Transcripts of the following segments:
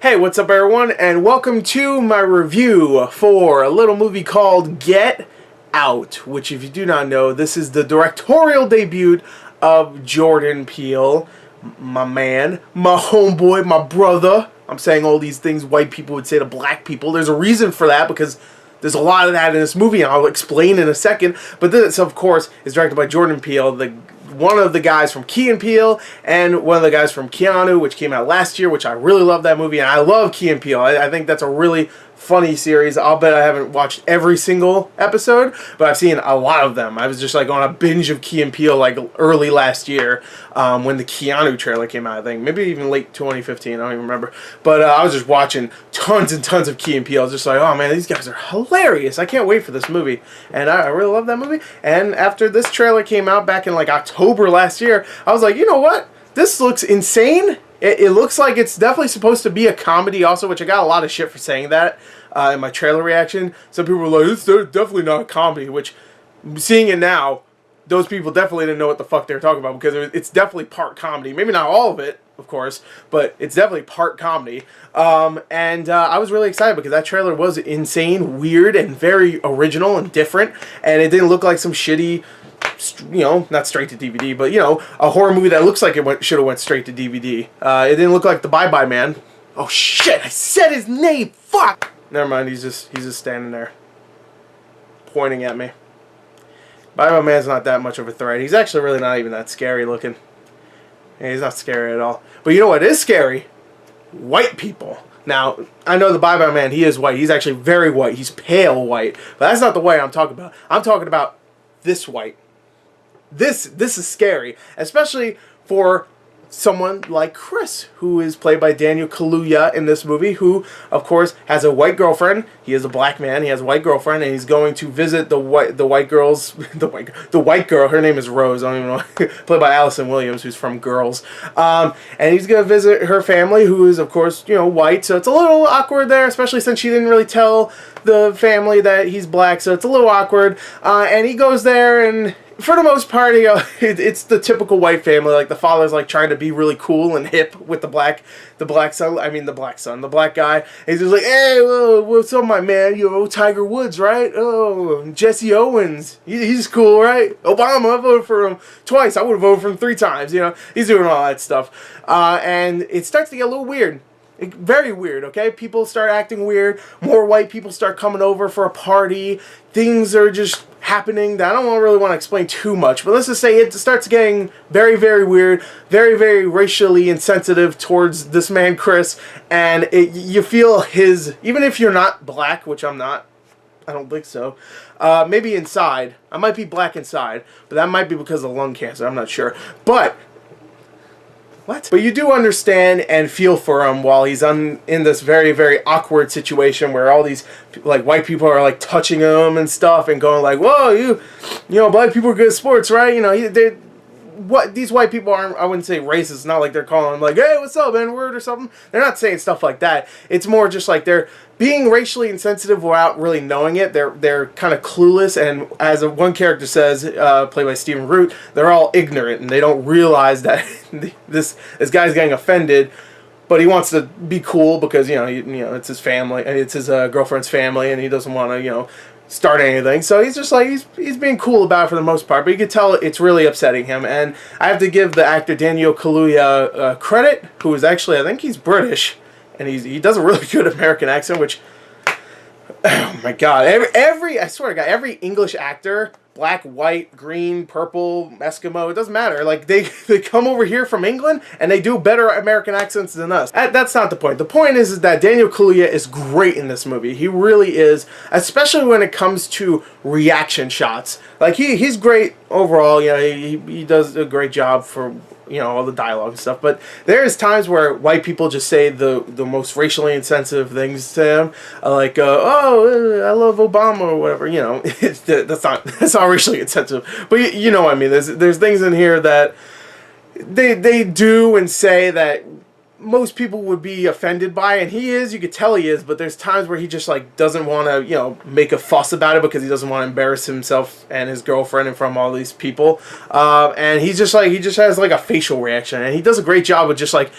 Hey, what's up everyone, and welcome to my review for a little movie called Get Out, which if you do not know, this is the directorial debut of Jordan Peele, my man, my homeboy, my brother. I'm saying all these things white people would say to black people. There's a reason for that, because there's a lot of that in this movie, and I'll explain in a second. But this, of course, is directed by Jordan Peele, one of the guys from Key and Peele, and one of the guys from Keanu, which came out last year, which I really love that movie, and I love Key and Peele. I think that's a really funny series. I'll bet I haven't watched every single episode, but I've seen a lot of them. I was just like on a binge of Key and Peele like early last year when the Keanu trailer came out, I think. Maybe even late 2015, I don't even remember. But I was just watching tons and tons of Key and Peele. I was just like, oh man, these guys are hilarious. I can't wait for this movie. And I really love that movie. And after this trailer came out back in like October last year, I was like, you know what? This looks insane. It looks like it's definitely supposed to be a comedy also, which I got a lot of shit for saying that in my trailer reaction. Some people were like, it's definitely not a comedy, which, seeing it now, those people definitely didn't know what the fuck they were talking about, because it's definitely part comedy. Maybe not all of it, of course, but it's definitely part comedy. I was really excited because that trailer was insane, weird, and very original and different, and it didn't look like some shitty, you know, not straight to DVD, but, you know, a horror movie that looks like it should have went straight to DVD. It didn't look like the Bye Bye Man. Oh shit, I said his name, fuck! Never mind, he's just standing there, pointing at me. Bye Bye Man's not that much of a threat. He's actually really not even that scary looking. Yeah, he's not scary at all. But you know what is scary? White people. Now, I know the Bye Bye Man, he is white. He's actually very white. He's pale white. But that's not the white I'm talking about. I'm talking about this white. This is scary, especially for someone like Chris, who is played by Daniel Kaluuya in this movie, who, of course, has a white girlfriend. He is a black man. He has a white girlfriend, and he's going to visit the white girl. Her name is Rose. I don't even know. Played by Allison Williams, who's from Girls. And he's going to visit her family, who is, of course, you know, white. So it's a little awkward there, especially since she didn't really tell the family that he's black. So it's a little awkward. And he goes there, and for the most part, you know, it's the typical white family. Like, the father's like trying to be really cool and hip with the black guy. And he's just like, hey, what's up, my man? You know, Tiger Woods, right? Oh, Jesse Owens. He's cool, right? Obama, I voted for him twice. I would have voted for him 3 times. You know, he's doing all that stuff. And it starts to get a little weird. Very weird, okay? People start acting weird. More white people start coming over for a party. Things are just happening that I don't really want to explain too much. But let's just say it starts getting very, very weird. Very, very racially insensitive towards this man, Chris. And you feel his... Even if you're not black, which I'm not. I don't think so. Maybe inside. I might be black inside. But that might be because of lung cancer. I'm not sure. But... What? But you do understand and feel for him while he's in this very, very awkward situation where all these like white people are like touching him and stuff and going like, "Whoa, you know, black people are good at sports, right?" You know, these white people aren't, I wouldn't say racist. It's not like they're calling him like, "Hey, what's up, N-word," or something. They're not saying stuff like that. It's more just like they're being racially insensitive without really knowing it. They're kind of clueless, and as one character says, played by Stephen Root, they're all ignorant, and they don't realize that this guy's getting offended, but he wants to be cool because, you know, it's his family, it's his girlfriend's family, and he doesn't want to, you know, start anything. So he's just like, he's being cool about it for the most part, but you can tell it's really upsetting him. And I have to give the actor Daniel Kaluuya credit, who is actually, I think he's British. And he does a really good American accent, which, oh my god, I swear to God, every English actor, black, white, green, purple, Eskimo, it doesn't matter. Like, they come over here from England, and they do better American accents than us. That's not the point. The point is that Daniel Kaluuya is great in this movie. He really is, especially when it comes to reaction shots. Like, he's great overall. You know, he does a great job for, you know, all the dialogue and stuff, but there's times where white people just say the most racially insensitive things to him, like, oh, I love Obama, or whatever, you know. that's not racially insensitive, but you know what I mean. There's things in here that they do and say that most people would be offended by, and he is, you could tell he is, but there's times where he just like doesn't want to, you know, make a fuss about it because he doesn't want to embarrass himself and his girlfriend in front of all these people. And he's just like, he just has like a facial reaction, and he does a great job with just like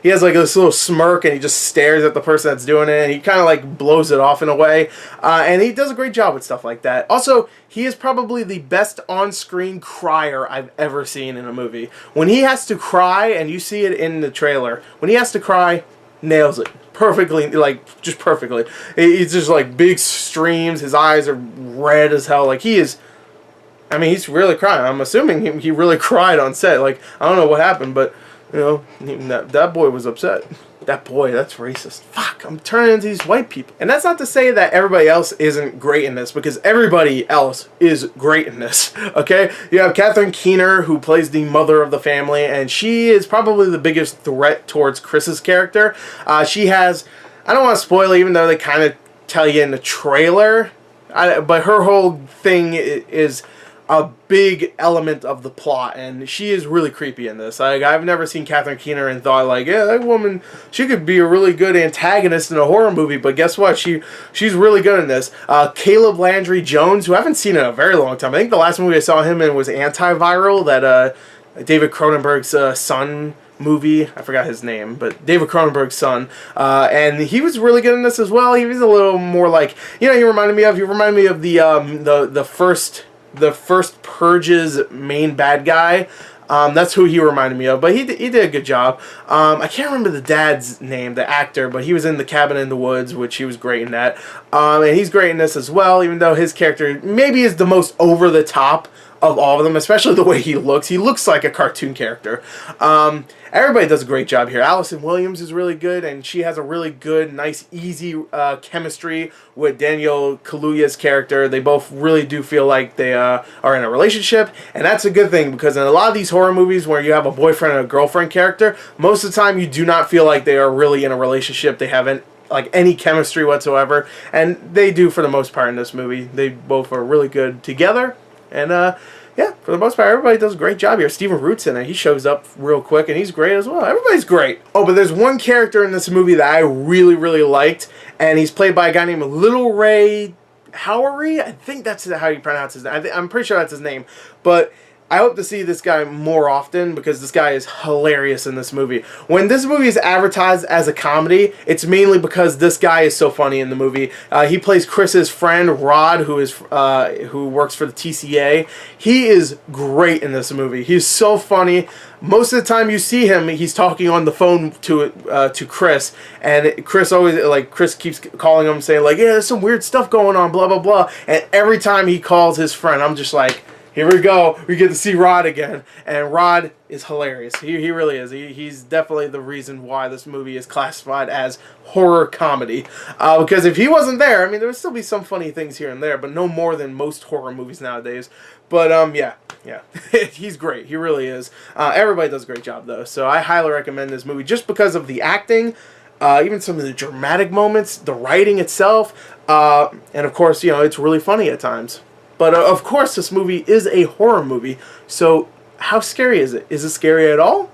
he has like this little smirk, and he just stares at the person that's doing it, and he kind of like blows it off in a way. And he does a great job with stuff like that. Also, he is probably the best on-screen crier I've ever seen in a movie. When he has to cry, and you see it in the trailer, when he has to cry, nails it perfectly, like just perfectly. He's just like big streams. His eyes are red as hell. Like he is. I mean, he's really crying. I'm assuming he really cried on set. Like I don't know what happened, but you know, that boy was upset. That boy, that's racist. Fuck, I'm turning into these white people. And that's not to say that everybody else isn't great in this, because everybody else is great in this, okay? You have Catherine Keener, who plays the mother of the family, and she is probably the biggest threat towards Chris's character. She has, I don't want to spoil it, even though they kind of tell you in the trailer, but her whole thing is a big element of the plot, and she is really creepy in this. Like, I've never seen Catherine Keener and thought like, yeah, that woman, she could be a really good antagonist in a horror movie, but guess what? She's really good in this. Caleb Landry Jones, who I haven't seen in a very long time. I think the last movie I saw him in was Antiviral, that David Cronenberg's son movie. I forgot his name, but David Cronenberg's son, and he was really good in this as well. He was a little more like, you know, he reminded me of the first Purge's main bad guy. That's who he reminded me of, but he did a good job. I can't remember the dad's name, the actor, but he was in The Cabin in the Woods, which he was great in that. And he's great in this as well, even though his character maybe is the most over the top of all of them, especially the way he looks. He looks like a cartoon character. Everybody does a great job here. Allison Williams is really good, and she has a really good, nice, easy chemistry with Daniel Kaluuya's character. They both really do feel like they are in a relationship, and that's a good thing, because in a lot of these horror movies where you have a boyfriend and a girlfriend character, most of the time you do not feel like they are really in a relationship. They haven't like any chemistry whatsoever, and they do for the most part in this movie. They both are really good together, and yeah, for the most part, everybody does a great job here. Stephen Root's in it. He shows up real quick, and he's great as well. Everybody's great. Oh, but there's one character in this movie that I really, really liked, and he's played by a guy named Little Ray Howery. I think that's how you pronounce his name. I'm pretty sure that's his name. But I hope to see this guy more often, because this guy is hilarious in this movie. When this movie is advertised as a comedy, it's mainly because this guy is so funny in the movie. He plays Chris's friend, Rod, who works for the TCA. He is great in this movie. He's so funny. Most of the time you see him, he's talking on the phone to Chris, and Chris keeps calling him, saying like, yeah, there's some weird stuff going on, blah, blah, blah. And every time he calls his friend, I'm just like, here we go. We get to see Rod again. And Rod is hilarious. He really is. He's definitely the reason why this movie is classified as horror comedy. Because if he wasn't there, I mean, there would still be some funny things here and there, but no more than most horror movies nowadays. But, yeah. He's great. He really is. Everybody does a great job, though. So I highly recommend this movie just because of the acting, even some of the dramatic moments, the writing itself, and, of course, you know, it's really funny at times. But, of course, this movie is a horror movie, so how scary is it? Is it scary at all?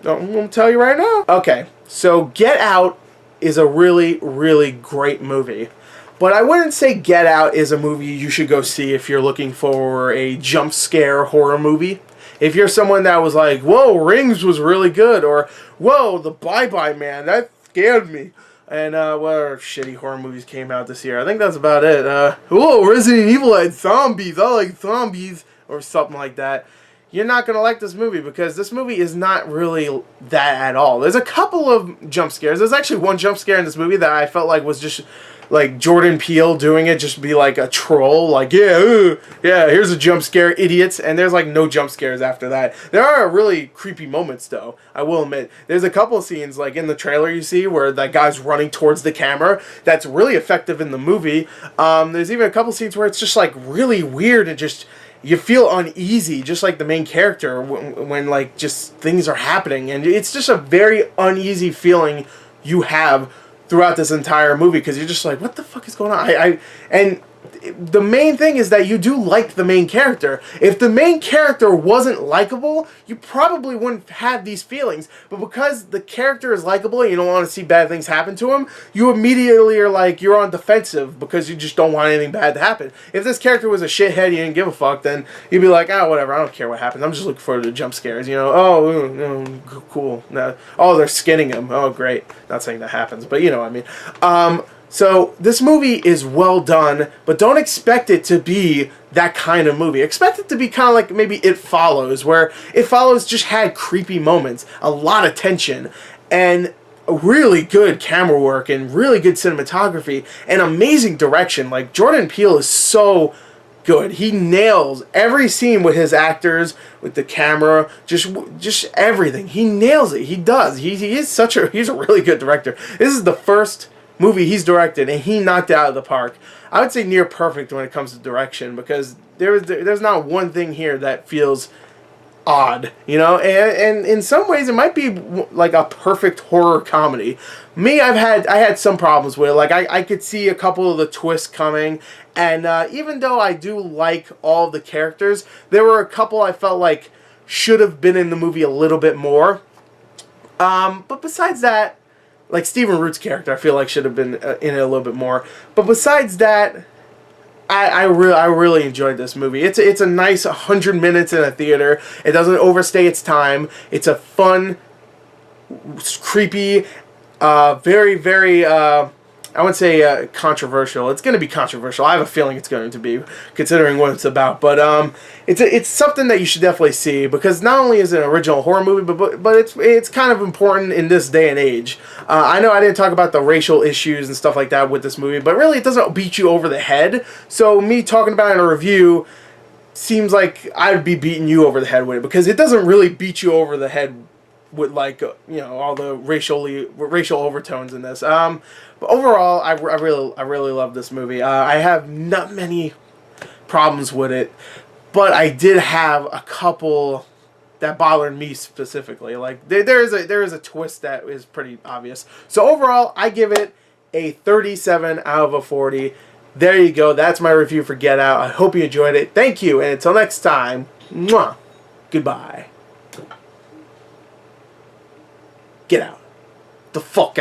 I'm going to tell you right now. Okay, so Get Out is a really, really great movie. But I wouldn't say Get Out is a movie you should go see if you're looking for a jump scare horror movie. If you're someone that was like, whoa, Rings was really good, or whoa, The Bye-Bye Man, that scared me. And what other shitty horror movies came out this year? I think that's about it. Whoa, Resident Evil had zombies. I like zombies. Or something like that. You're not going to like this movie, because this movie is not really that at all. There's a couple of jump scares. There's actually one jump scare in this movie that I felt like was just like Jordan Peele doing it, just be like a troll, like, yeah, here's a jump scare, idiots, and there's like no jump scares after that. There are really creepy moments, though, I will admit. There's a couple of scenes, like in the trailer you see, where that guy's running towards the camera, that's really effective in the movie. There's even a couple of scenes where it's just like really weird, and just, you feel uneasy, just like the main character, when like just things are happening, and it's just a very uneasy feeling you have throughout this entire movie, because you're just like, what the fuck is going on? And the main thing is that you do like the main character. If the main character wasn't likable, you probably wouldn't have these feelings. But because the character is likable and you don't want to see bad things happen to him, you immediately are like, you're on defensive because you just don't want anything bad to happen. If this character was a shithead, you didn't give a fuck, then you'd be like, oh, whatever, I don't care what happens. I'm just looking forward to the jump scares, you know? Oh, cool. No. Oh, they're skinning him. Oh, great. Not saying that happens, but you know what I mean. So this movie is well done, but don't expect it to be that kind of movie. Expect it to be kind of like maybe It Follows, where It Follows just had creepy moments, a lot of tension, and really good camera work and really good cinematography and amazing direction. Like, Jordan Peele is so good. He nails every scene with his actors, with the camera, just everything. He nails it. He does. He's a really good director. This is the first movie he's directed, and he knocked it out of the park. I would say near perfect when it comes to direction, because there's not one thing here that feels odd, you know, and in some ways it might be like a perfect horror comedy. Me, I had some problems with it. Like, I could see a couple of the twists coming, and even though I do like all the characters, there were a couple I felt like should have been in the movie a little bit more. But besides that, like Stephen Root's character, I feel like should have been in it a little bit more. But besides that, I really enjoyed this movie. It's a nice 100 minutes in a theater. It doesn't overstay its time. It's a fun, creepy, very, very, I wouldn't say controversial. It's going to be controversial. I have a feeling it's going to be, considering what it's about. But it's something that you should definitely see, because not only is it an original horror movie, but it's kind of important in this day and age. I know I didn't talk about the racial issues and stuff like that with this movie, but really it doesn't beat you over the head. So me talking about it in a review seems like I'd be beating you over the head with it, because it doesn't really beat you over the head with, like, you know, all the racial overtones in this. But overall, I really love this movie. I have not many problems with it, but I did have a couple that bothered me specifically. Like, there is a twist that is pretty obvious. So overall, I give it a 37 out of 40. There you go. That's my review for Get Out. I hope you enjoyed it. Thank you, and until next time, mwah, goodbye. Get out. The fuck out.